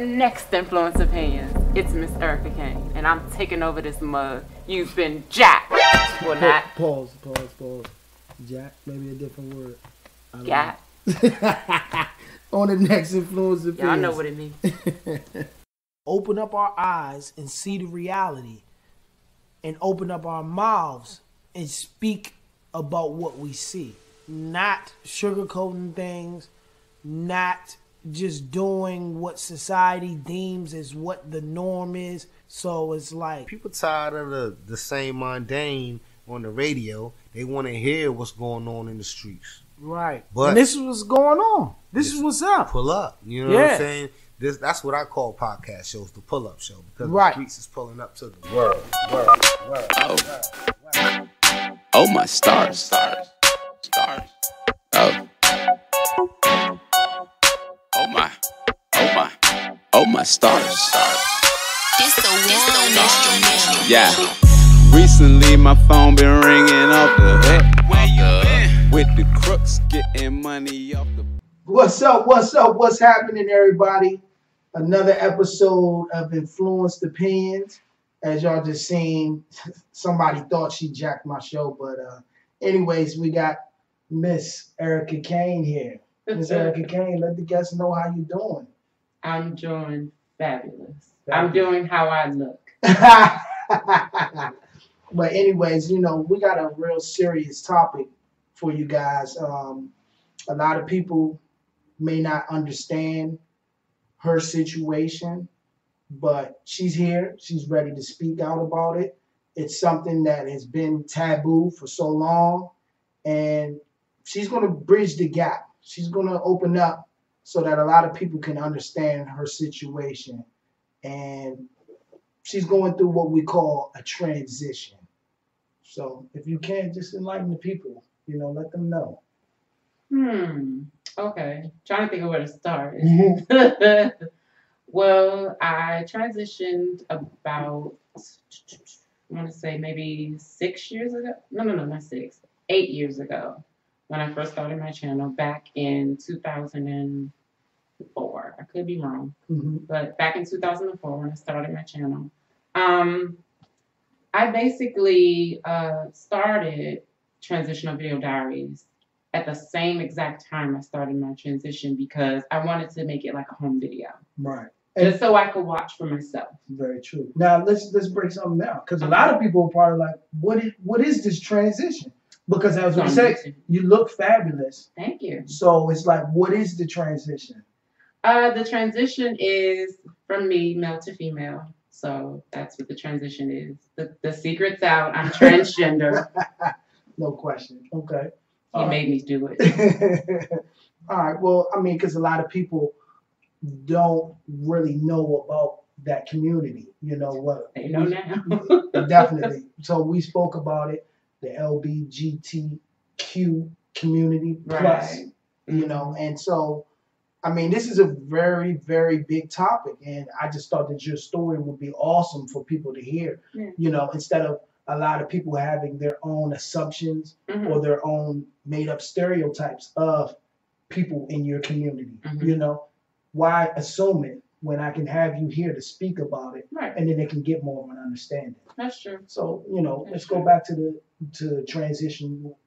Next Influence Opinions, it's Miss Ericka Kane, and I'm taking over this mug. You've been jacked. Well, not. Pause. Jack, maybe a different word. Jack. On the Next Influence Opinions. Y'all know what it means. Open up our eyes and see the reality, and open up our mouths and speak about what we see. Not sugarcoating things, not just doing what society deems as what the norm is. So it's like people tired of the same mundane on the radio. They want to hear what's going on in the streets. Right. But and this is what's going on. This is what's up. Pull up. You know what I'm saying? That's what I call podcast shows, the pull-up show. Because the streets is pulling up to the world. Oh, my stars. Oh my stars. This the one instrumental. Yeah. Recently my phone been ringing off the hook. Where you been? With the crooks getting money off the. What's up? What's happening, everybody? Another episode of Influenced Opinions. As y'all just seen, somebody thought she jacked my show, but anyways, we got Miss Ericka Kane here. Miss Ericka Kane, let the guests know how you doing. I'm doing fabulous. I'm doing how I look. But anyways, you know, we got a real serious topic for you guys. A lot of people may not understand her situation, but she's here. She's ready to speak out about it. It's something that has been taboo for so long, and she's going to bridge the gap. She's going to open up so that a lot of people can understand her situation. And she's going through what we call a transition. So if you can, just enlighten the people, you know, let them know. Okay. Trying to think of where to start. Well, I transitioned about, I want to say maybe 6 years ago. No, not 6. 8 years ago when I first started my channel back in 2004. I could be wrong. But back in 2004 when I started my channel, I basically started Transitional Video Diaries at the same exact time I started my transition because I wanted to make it like a home video. Right. Just so I could watch for myself. Very true. Now let's break something down, because a lot of people are probably like, what is this transition? Because as we say, you look fabulous. Thank you. So it's like, what is the transition? The transition is from me, male to female. So that's what the transition is. The secret's out. I'm transgender. No question. Okay. He made me do it. All right. Well, I mean, because a lot of people don't really know about that community. You know what? They know now. Definitely. So we spoke about it, the LGBTQ community plus, you know, and so, I mean, this is a very, very big topic, and I just thought that your story would be awesome for people to hear, you know, instead of a lot of people having their own assumptions or their own made-up stereotypes of people in your community, you know. Why assume it when I can have you here to speak about it, and then they can get more of an understanding? That's true. So, you know, let's go back to Transitional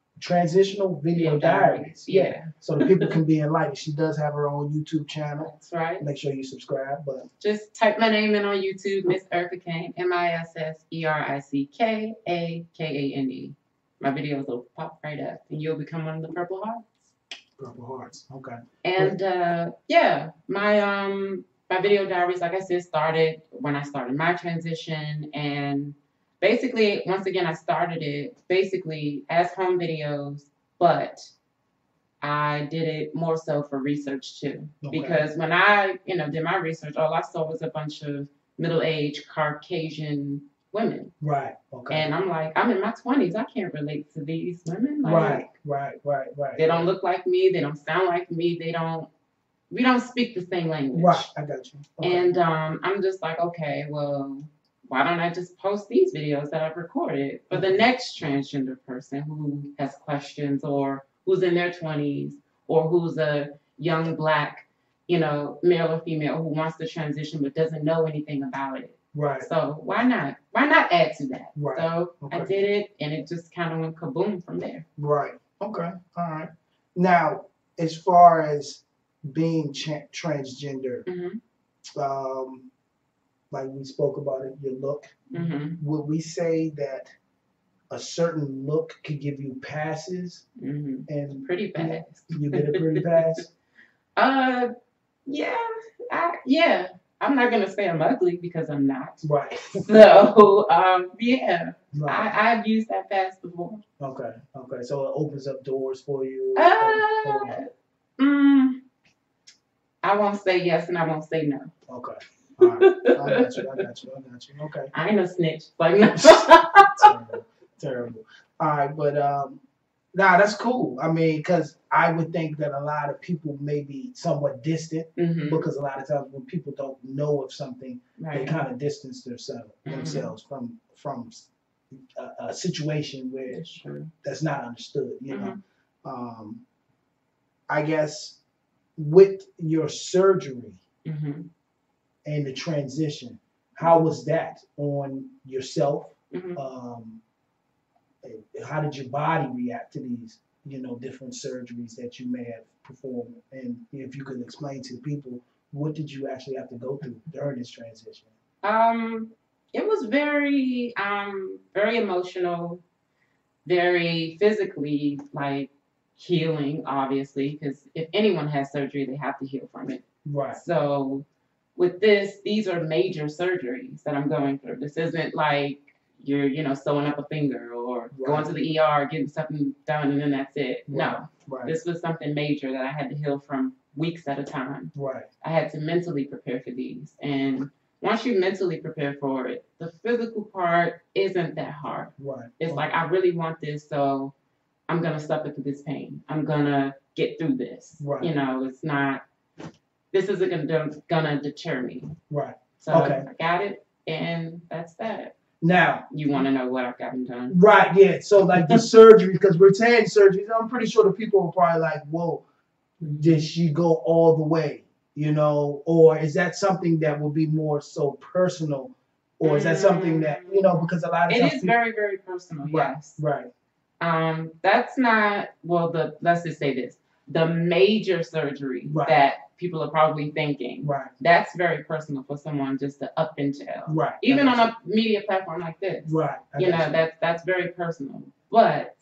Video Diaries. Yeah. So the people can be enlightened. She does have her own YouTube channel. That's right. Make sure you subscribe. But just type my name in on YouTube, Miss Ericka Kane, MISSERICKAKANE. My videos will pop right up, and you'll become one of the Purple Hearts. Purple Hearts. Okay. And yeah, my video diaries, like I said, started when I started my transition, and basically, once again, I started it basically as home videos, but I did it more so for research too. Okay. Because when I, did my research, all I saw was a bunch of middle-aged Caucasian women. Right. Okay. And I'm like, I'm in my 20s. I can't relate to these women. Like, right. They don't look like me. They don't sound like me. We don't speak the same language. Right. I got you. Okay. And I'm just like, okay, well, why don't I just post these videos that I've recorded for the next transgender person who has questions, or who's in their 20s, or who's a young Black, you know, male or female who wants to transition but doesn't know anything about it. Right. So why not? Why not add to that? Right. So Okay. I did it, and it just kind of went kaboom from there. Right. Okay. All right. Now, as far as being transgender, like we spoke about it, your look, would we say that a certain look could give you passes? And Pretty fast. You get a pretty pass? Yeah. Yeah. I'm not gonna say I'm ugly because I'm not. Right. So, yeah. Right. I've used that pass before. Okay. Okay. So it opens up doors for you. I won't say yes and I won't say no. Okay. All right. I got you. Okay. I ain't a snitch. Like, no. Terrible. All right, but nah, that's cool. I mean, because I would think that a lot of people may be somewhat distant because a lot of times when people don't know of something, they kind of distance themselves from a situation where that's not understood. You know, I guess with your surgery and the transition, how was that on yourself? How did your body react to these, you know, different surgeries that you may have performed? And if you could explain to people, what did you actually have to go through during this transition? It was very, very emotional, very physically, like, healing, obviously, because if anyone has surgery, they have to heal from it. Right. So with this, these are major surgeries that I'm going through. This isn't like you're, you know, sewing up a finger or going to the ER, getting something done, and then that's it. No. This was something major that I had to heal from weeks at a time. Right. I had to mentally prepare for these. And once you mentally prepare for it, the physical part isn't that hard. Right. It's like, I really want this, so I'm going to suffer through this pain. I'm going to get through this. Right. You know, it's not, this isn't going to deter me. Right. So I got it, and that's that. Now, you want to know what I've gotten done? Right, yeah. So, like the surgery, because we're saying surgeries, I'm pretty sure the people are probably like, whoa, did she go all the way? You know, or is that something that would be more so personal? Or is that something that, you know, because a lot of times it is very, very personal, yes. Right. That's not, well, let's just say this. The major surgery that people are probably thinking, that's very personal for someone just to up and tell. Right. Even on a media platform like this. Right. You know, that's very personal. But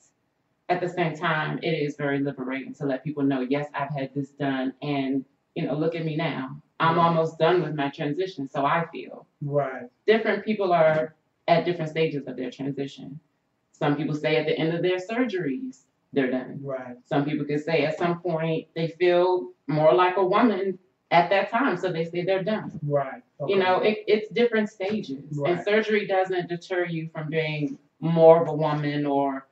at the same time, it is very liberating to let people know, yes, I've had this done, and, you know, look at me now. I'm almost done with my transition, so I feel. Right. Different people are at different stages of their transition. Some people say at the end of their surgeries, they're done. Right. Some people could say at some point they feel more like a woman at that time, so they say they're done. Right. Okay. You know, it's different stages. Right. And surgery doesn't deter you from being more of a woman or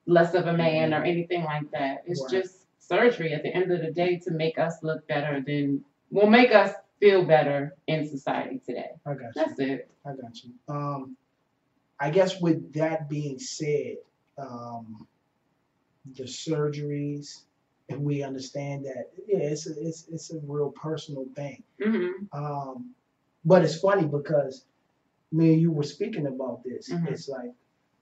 less of a man or anything like that. It's just surgery at the end of the day to make us look better will make us feel better in society today. I got you. That's it. I got you. I guess with that being said, the surgeries, and we understand that, it's a real personal thing. But it's funny because me and you were speaking about this. It's like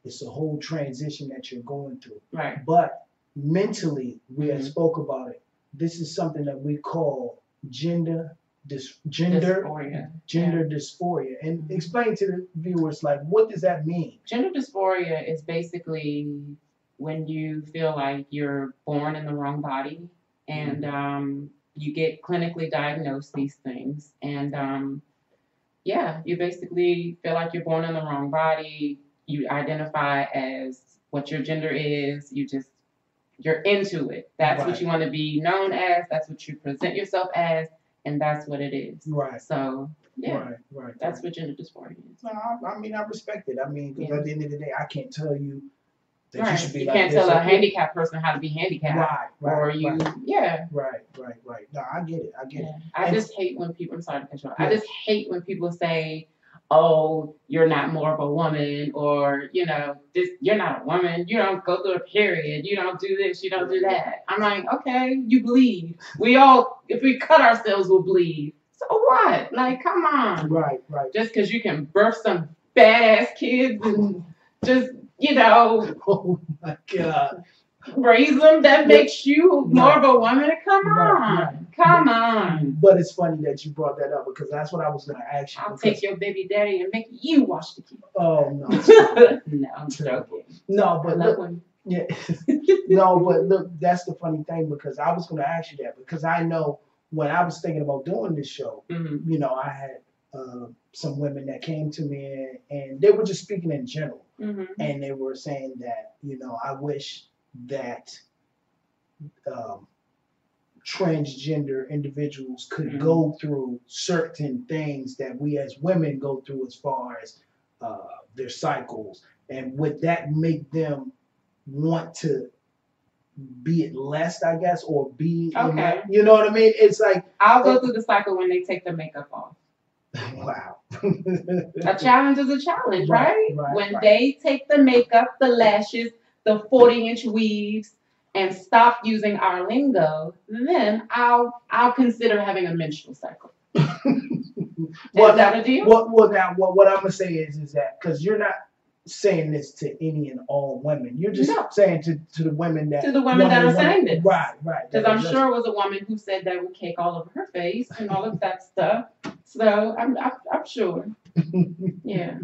it's a whole transition that you're going through. Right. But mentally, we had spoke about it. This is something that we call gender dysphoria. Dysphoria. And explain to the viewers, like, what does that mean? Gender dysphoria is basically when you feel like you're born in the wrong body, and you get clinically diagnosed these things, and you basically feel like you're born in the wrong body. You identify as what your gender is. You're into it. That's what you want to be known as. That's what you present yourself as, and that's what it is. Right. So that's what gender dysphoria is. No, I mean, I respect it. I mean, because at the end of the day, I can't tell you that you should be you like can't this. tell a handicapped person how to be handicapped. Right. Or you, Right. No, I get it. I just hate when people, I'm sorry to cut you off. I just hate when people say, oh, you're not more of a woman, or, you're not a woman. You don't go through a period. You don't do this. You don't do that. I'm like, okay, you bleed. If we cut ourselves, we'll bleed. So what? Like, come on. Right. Just because you can birth some badass kids and just, Oh my God. raise them, that makes you more of a woman. Come on. Right. Come on. But it's funny that you brought that up because that's what I was going to ask you. I'll take your baby daddy and make you wash the kids. Oh, no. No, I'm joking. No, but look, One. yeah. No, but look, that's the funny thing because I was going to ask you that because I know when I was thinking about doing this show, Mm-hmm. I had some women that came to me and they were just speaking in general. Mm-hmm. And they were saying that, I wish that transgender individuals could go through certain things that we as women go through as far as their cycles. And would that make them want to be it less, I guess, or be, Okay. You know what I mean? It's like, I'll go through the cycle when they take the makeup off. wow. A challenge is a challenge, right? When right. they take the makeup, the lashes, the 40-inch weaves, and stop using our lingo, then I'll consider having a menstrual cycle. Well, is that a deal? Now, what I'm gonna say is that because you're not saying this to any and all women, you're just saying to the women that are saying this, right? Because I'm sure it was a woman who said that with cake all over her face and all of that stuff. So I'm sure. Yeah.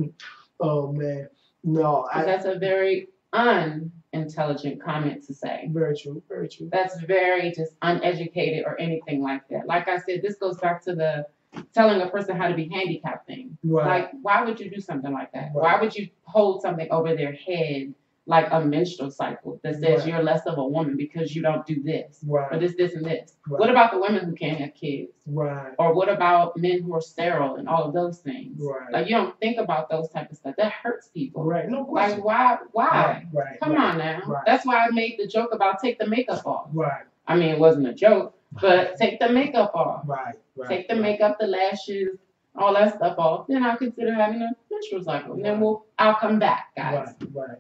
Oh man, no, that's a very unintelligent comment to say. Very true. Very true. That's very just uneducated or anything like that. Like I said, this goes back to the telling a person how to be handicapped thing. Right. Like, why would you do something like that? Right. Why would you hold something over their head like a menstrual cycle that says you're less of a woman because you don't do this or this, and this? Right. What about the women who can't have kids? Right. Or what about men who are sterile and all of those things? Right. Like, you don't think about those type of stuff. That hurts people. Right. No question. Like, why? Right. Come on now. Right. That's why I made the joke about take the makeup off. Right. I mean, it wasn't a joke, but take the makeup off. Right. Take the makeup, the lashes, all that stuff off. Then I'll consider having a menstrual cycle. And then I'll come back, guys. Right.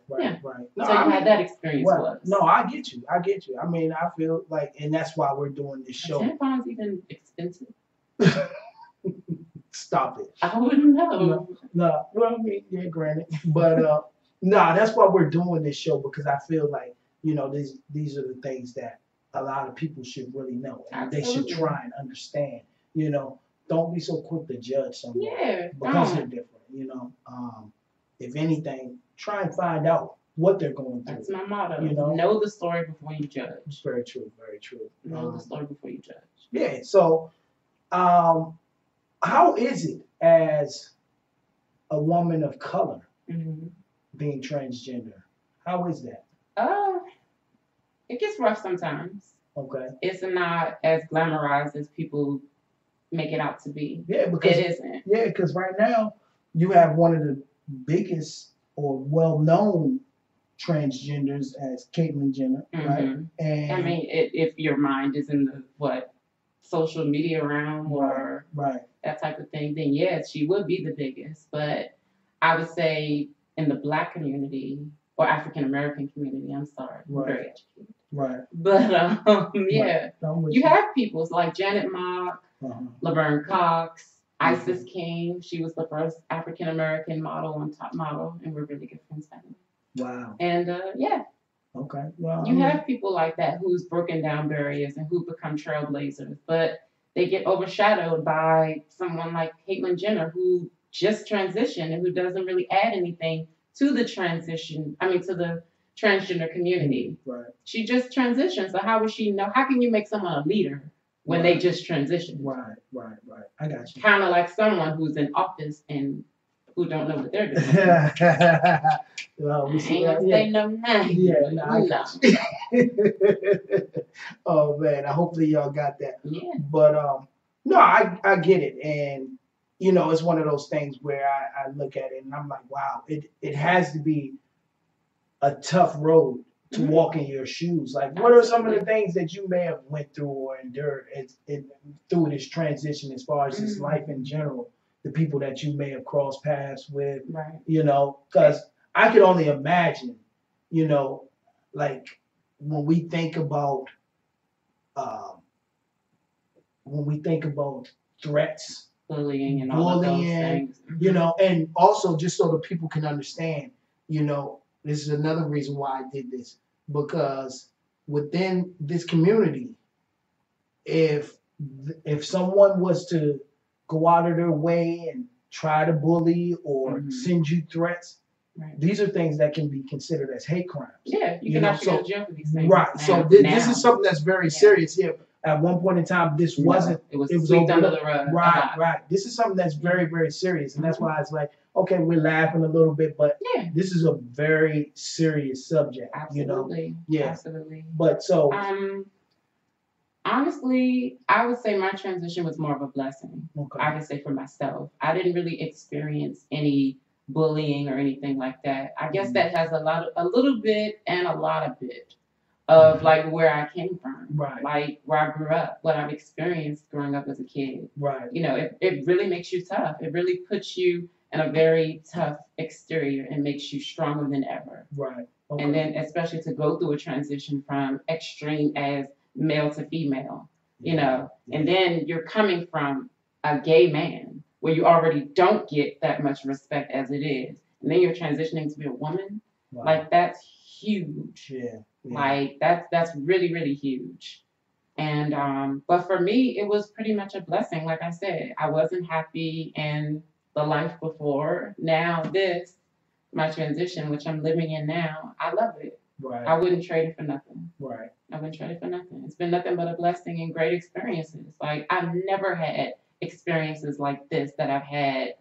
No, so you had that experience with us. No, I get you. I mean, I feel like, and that's why we're doing this show. Are tampons even expensive? Stop it. I wouldn't know. No. Well, I mean, yeah, granted. But no, that's why we're doing this show because I feel like, these are the things that a lot of people should really know. And they should try and understand. Don't be so quick to judge someone because they're different. If anything, try and find out what they're going through. That's my motto. Know the story before you judge. Very true. Very true. Know the story before you judge. Yeah. So, how is it as a woman of color being transgender? How is that? It gets rough sometimes. Okay. It's not as glamorized as people make it out to be. Yeah, because it isn't. Yeah, because right now you have one of the biggest or well-known transgenders as Caitlyn Jenner, right? And I mean, if your mind is in the social media realm or that type of thing, then yes, she would be the biggest. But I would say in the Black community or African American community, I'm sorry, I'm very educated. Right. But yeah, you have people like Janet Mock, Laverne Cox, Isis King. She was the first African American model on Top Model, and we're really good friends now. Wow. And yeah. Okay. Well, you have people like that who's broken down barriers and who become trailblazers, but they get overshadowed by someone like Caitlyn Jenner who just transitioned and who doesn't really add anything to the to the transgender community. Right. She just transitioned. So how would she know? How can you make someone a leader when they just transition? Right. I got you. Kind of like someone who's in office and who don't know what they're doing. Well, we see ain't gonna say no name. Yeah, no, I got you. Oh man, hopefully y'all got that. Yeah. But no, I get it, and it's one of those things where I look at it and I'm like, wow, it has to be a tough road to walk in your shoes. Like, what are some of the things that you may have went through or endured through this transition as far as just life in general? the people that you may have crossed paths with, Right. you know, because I could only imagine, you know, like when we think about threats, Bullying and all of those things. you know, and also just so that people can understand, you know, this is another reason why I did this, because within this community, if someone was to go out of their way and try to bully or send you threats, right. These are things that can be considered as hate crimes. Yeah, you can actually go to jail for these things. Right. So this is something that's very serious here. At one point in time, this wasn't. It was swept under the rug. Right, right. This is something that's very, very serious, and that's why it's like, okay, we're laughing a little bit, but this is a very serious subject. Absolutely. You know? Yeah. Absolutely. But so. Honestly, I would say my transition was more of a blessing. Okay. I would say for myself, I didn't really experience any bullying or anything like that. I guess that has a little bit and a lot of bit of like where I came from, right? Like where I grew up, what I've experienced growing up as a kid, right? You know, it really makes you tough. It really puts you in a very tough exterior and makes you stronger than ever, right? Okay. And then especially to go through a transition from extreme as male to female, you know, and then you're coming from a gay man where you already don't get that much respect as it is, and then you're transitioning to be a woman. Wow. Like that's huge. Yeah. Like that's really, really huge. And but for me it was pretty much a blessing. Like I said, I wasn't happy in the life before. Now this, my transition, which I'm living in now, I love it. Right. I wouldn't trade it for nothing. Right. I wouldn't trade it for nothing. It's been nothing but a blessing and great experiences. Like I've never had experiences like this that I've had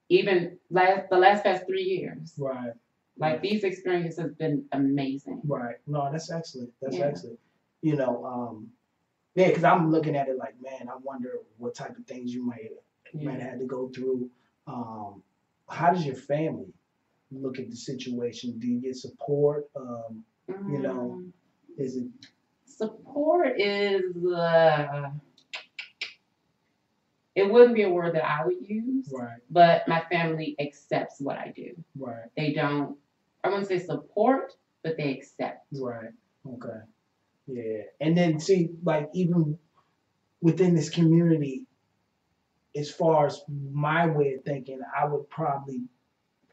even the last past 3 years. Right. Like these experiences have been amazing. Right. No, that's excellent. That's excellent. You know, because I'm looking at it like, man, I wonder what type of things you might have had to go through. How does your family look at the situation? Do you get support? You know, is it support is it wouldn't be a word that I would use. Right. But my family accepts what I do. Right. They don't, I wouldn't say support, but they accept. Right. Okay. Yeah. And then see, like even within this community, as far as my way of thinking, I would probably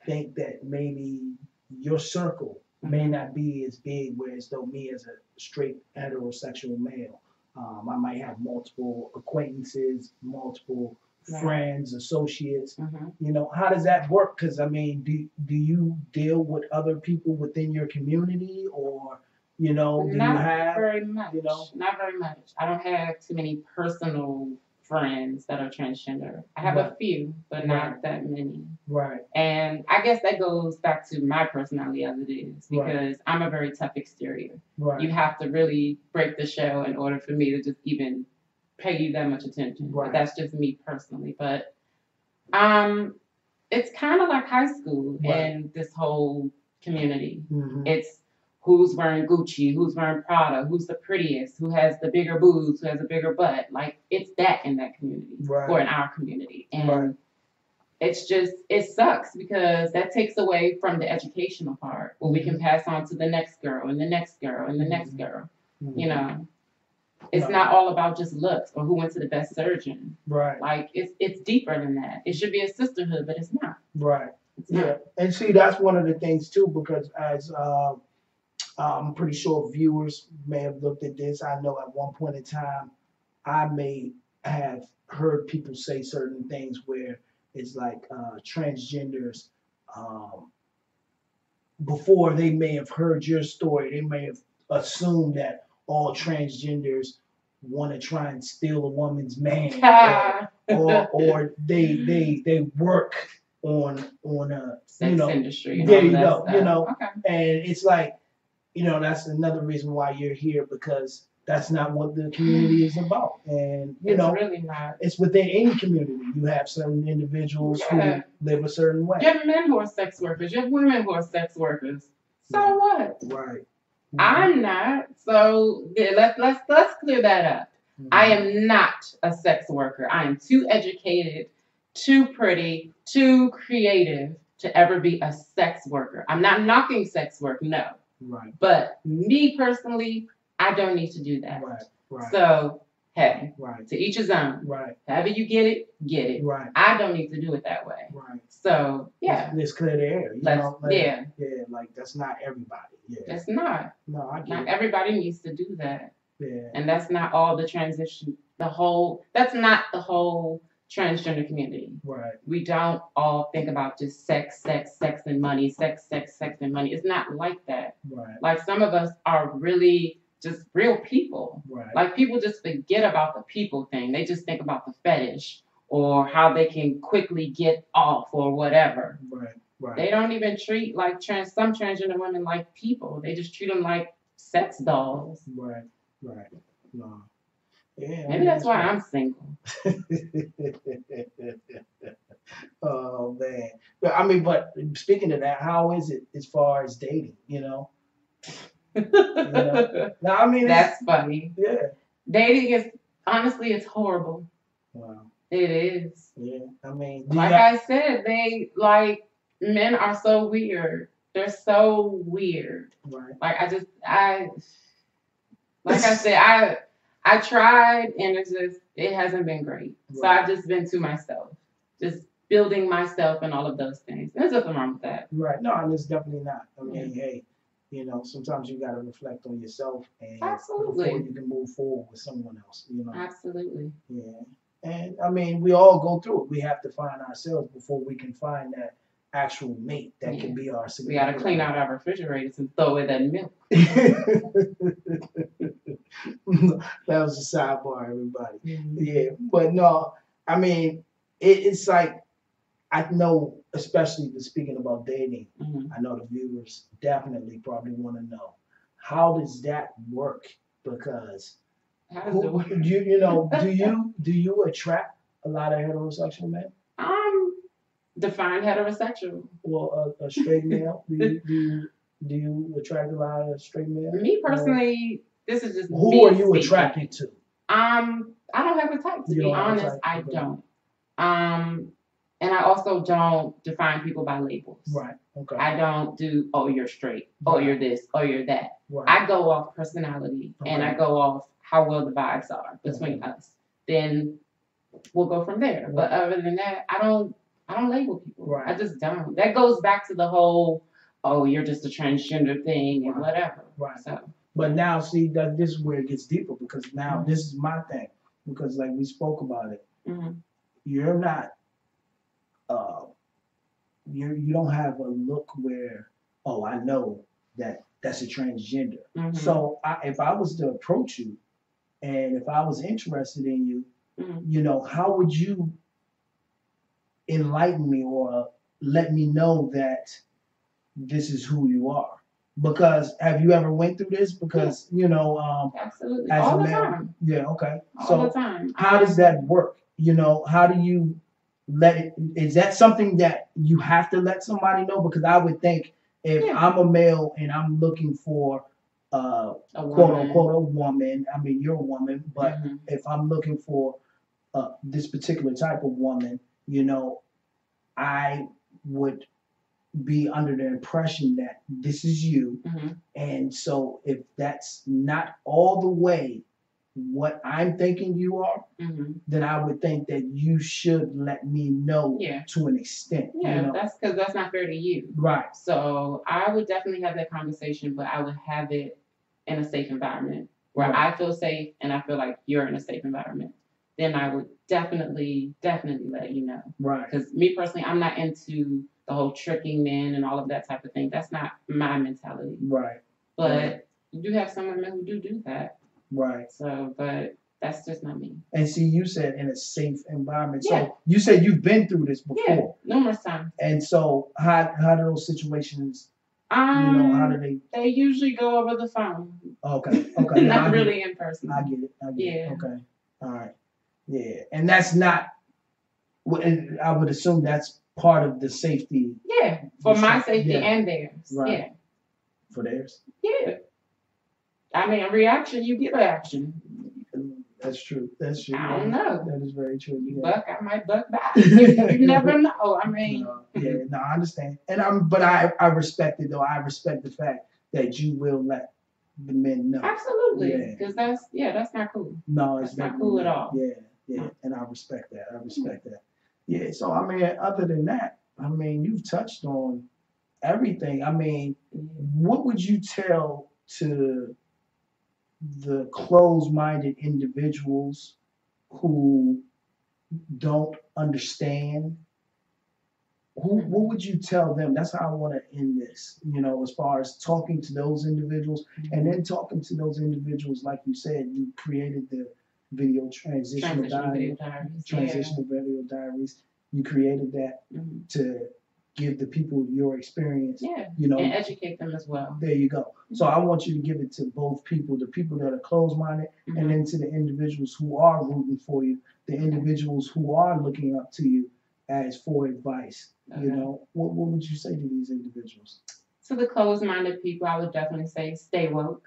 think that maybe your circle may not be as big, whereas though me as a straight heterosexual male, I might have multiple acquaintances, multiple friends, associates. You know, how does that work? Because I mean, do you deal with other people within your community, or you know, do not you have very much? You know, not very much. I don't have too many personal friends that are transgender. I have a few, but not that many. Right. And I guess that goes back to my personality as it is, because I'm a very tough exterior. Right. You have to really break the shell in order for me to just even pay you that much attention. Right. But that's just me personally. But it's kind of like high school in this whole community. It's who's wearing Gucci, who's wearing Prada, who's the prettiest, who has the bigger boobs, who has a bigger butt. Like, it's that in that community, or in our community. And it's just, it sucks because that takes away from the educational part, where we can pass on to the next girl and the next girl and the next girl. You know, it's not all about just looks or who went to the best surgeon. Right. Like, it's deeper than that. It should be a sisterhood, but it's not. Right. It's not. And see, that's one of the things too, because as I'm pretty sure viewers may have looked at this. I know at one point in time, I may have heard people say certain things where it's like transgenders, before they may have heard your story, they may have assumed that all transgenders want to try and steal a woman's man, or they work on a sex industry. There you go. Stuff. You know, and it's like, you know, that's another reason why you're here, because that's not what the community is about. And, you know, really not. It's within any community. You have certain individuals who live a certain way. You have men who are sex workers. You have women who are sex workers. So what? Right. I'm not. So let's clear that up. I am not a sex worker. I am too educated too pretty, too creative to ever be a sex worker. I'm not knocking sex work, no. Right. But me personally, I don't need to do that. Right. Right. So, hey, right. To each his own. Right. However you get it. Right. I don't need to do it that way. Right. So, yeah. Let's clear the air. Yeah, like that's not everybody. Yeah. It's not. No, I get Not it. everybody needs to do that. Yeah. And that's not all the transition, that's not the whole transgender community. Right. We don't all think about just sex, and money, sex, and money. It's not like that. Right. Like some of us are really just real people. Right. Like people just forget about the people thing. They just think about the fetish or how they can quickly get off or whatever. Right. Right. They don't even treat like some transgender women like people. They just treat them like sex dolls. Right. Right. No. Yeah. Maybe that's why I'm single. Oh man. But I mean, but speaking of that, how is it as far as dating? You know. No, I mean that's funny. Yeah. Dating is honestly, it's horrible. Wow. It is. Yeah. I mean, like I said, men are so weird. They're so weird. Right. Like like I said, I tried and it hasn't been great. Right. So I've just been to myself, just building myself and all of those things. There's nothing wrong with that. Right. No, and it's definitely not. I mean, hey, you know, sometimes you got to reflect on yourself and absolutely before you can move forward with someone else. You know. Absolutely. Yeah. And I mean, we all go through it. We have to find ourselves before we can find that actual mate that can be our significant. We got to clean out our refrigerators and throw away that milk. That was a sidebar, everybody. Mm-hmm. Yeah, but no, I mean, it's like, I know, especially speaking about dating, mm-hmm. I know the viewers definitely probably want to know, how does that work? Because do you attract a lot of heterosexual men? Define heterosexual. Well, a straight male. Do you attract a lot of straight males? Me personally, this is just who me are you speaking. Attracted to? I don't have a type, to be honest. I don't. And I also don't define people by labels. Right. Okay. I don't do, oh, you're straight, oh, you're this, oh, you're that. Right. I go off personality and I go off how well the vibes are between us. Then we'll go from there. Right. But other than that, I don't label people. Right. I just don't. That goes back to the whole, oh, you're just a transgender thing and whatever. Right. So. But now, see, that this is where it gets deeper, because now this is my thing. Because like we spoke about it, you're not, you don't have a look where, oh, I know that's a transgender. So if I was to approach you, and if I was interested in you, you know, how would you enlighten me or let me know that this is who you are? Because have you ever went through this? Because you know, absolutely, as all a the male, time. Yeah, okay. All the time. How does that work? You know, how do you let it? Is that something that you have to let somebody know? Because I would think if I'm a male and I'm looking for quote unquote a woman, I mean you're a woman, but if I'm looking for this particular type of woman, you know, I would be under the impression that this is you. And so if that's not all the way what I'm thinking you are, then I would think that you should let me know to an extent. Yeah, you know? that's because that's not fair to you. Right. So I would definitely have that conversation, but I would have it in a safe environment where I feel safe and I feel like you're in a safe environment. Then I would definitely let you know. Right. Because me personally, I'm not into the whole tricking men and all of that type of thing. That's not my mentality. Right. But you do have some women who do that. Right. So, but that's just not me. And see, you said in a safe environment. So you said you've been through this before. Yeah, numerous times. And so how do those situations, you know, how do they? They usually go over the phone. Okay. Not really in person. I get it. Okay. All right. Yeah. And that's not, I would assume that's part of the safety. Yeah. For my safety and theirs. Right. Yeah. For theirs? Yeah. I mean, a reaction, you get an action. That's true. That's true. I don't know. That is very true. You buck, I might buck back. You never know. I mean, I understand, but I respect it though. I respect the fact that you will let the men know. Absolutely, because that's not cool. No, it's not cool at all. Yeah, and I respect that. I respect that. Yeah. So I mean, other than that, I mean, you've touched on everything. I mean, what would you tell to the closed-minded individuals who don't understand? What would you tell them? That's how I want to end this, as far as talking to those individuals, and then talking to those individuals, like you said, you created the Transitional Video Diaries. You created that to give the people your experience, and educate them as well. There you go. So I want you to give it to both people, the people that are closed-minded, and then to the individuals who are rooting for you, the individuals who are looking up to you as for advice. What would you say to these individuals? To the closed-minded people, I would definitely say stay woke.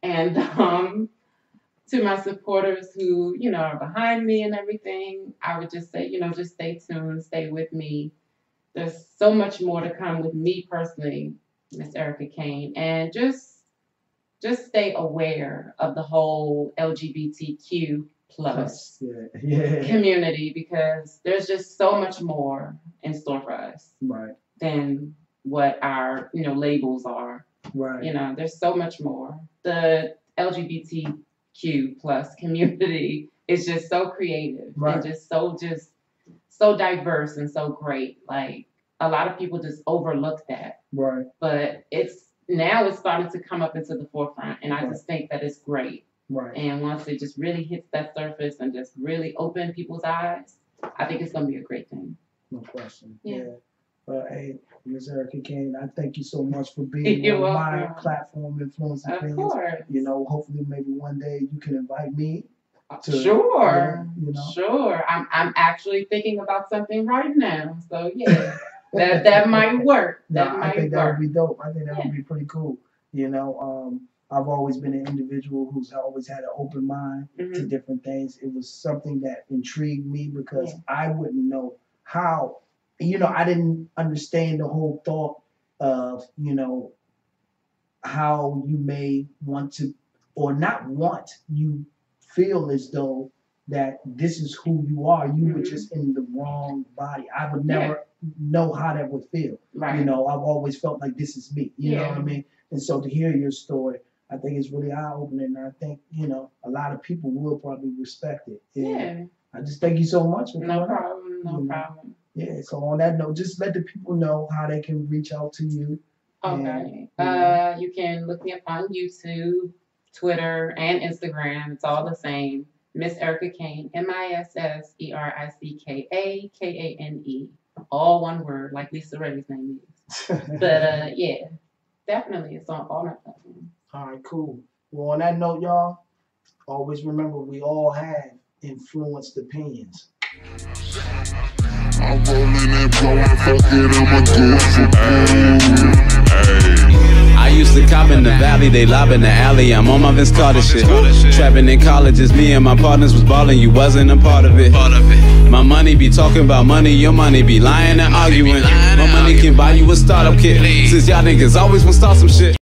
And to my supporters who, are behind me and everything, I would just say, just stay tuned, stay with me. There's so much more to come with me personally, Miss Ericka Kane, and just stay aware of the whole LGBTQ plus community, because there's just so much more in store for us than what our labels are. There's so much more. The LGBTQ plus community is just so creative and just so diverse and so great. Like, a lot of people just overlook that. But it's starting to come up into the forefront, and I just think that it's great. And once it just really hits that surface and just really open people's eyes, I think it's going to be a great thing. No question. But hey, Miss Ericka Kane, I thank you so much for being on my platform, Influence Opinions. Of course. Hopefully maybe one day you can invite me. Sure. I'm actually thinking about something right now. So that might work. I think that would be dope. I think that would be pretty cool. I've always been an individual who's always had an open mind to different things. It was something that intrigued me because I wouldn't know how, I didn't understand the whole thought of, how you may want to, or not want, you feel as though that this is who you are. You were just in the wrong body. I would never know how that would feel. I've always felt like this is me. You know what I mean? And so to hear your story, I think it's really eye-opening, and I think, a lot of people will probably respect it. And I just thank you so much. No problem. Yeah, so on that note, just let the people know how they can reach out to you. Okay. You can look me up on YouTube, Twitter, and Instagram. It's all the same. Miss Ericka Kane, MISSERICKA KANE. All one word, like Lisa Ray's name is. But definitely, it's on all my platforms. All right, cool. Well, on that note, y'all, always remember we all have influenced opinions. I'm rolling and blowing, fuck it, I'ma get some I used to cop in the valley, they lob in the alley. I'm on my Vince Carter shit. Trapping in colleges, me and my partners was balling, you wasn't a part of it. My money be talking about money, your money be lying and arguing. My money can buy you a startup kit, since y'all niggas always wanna start some shit.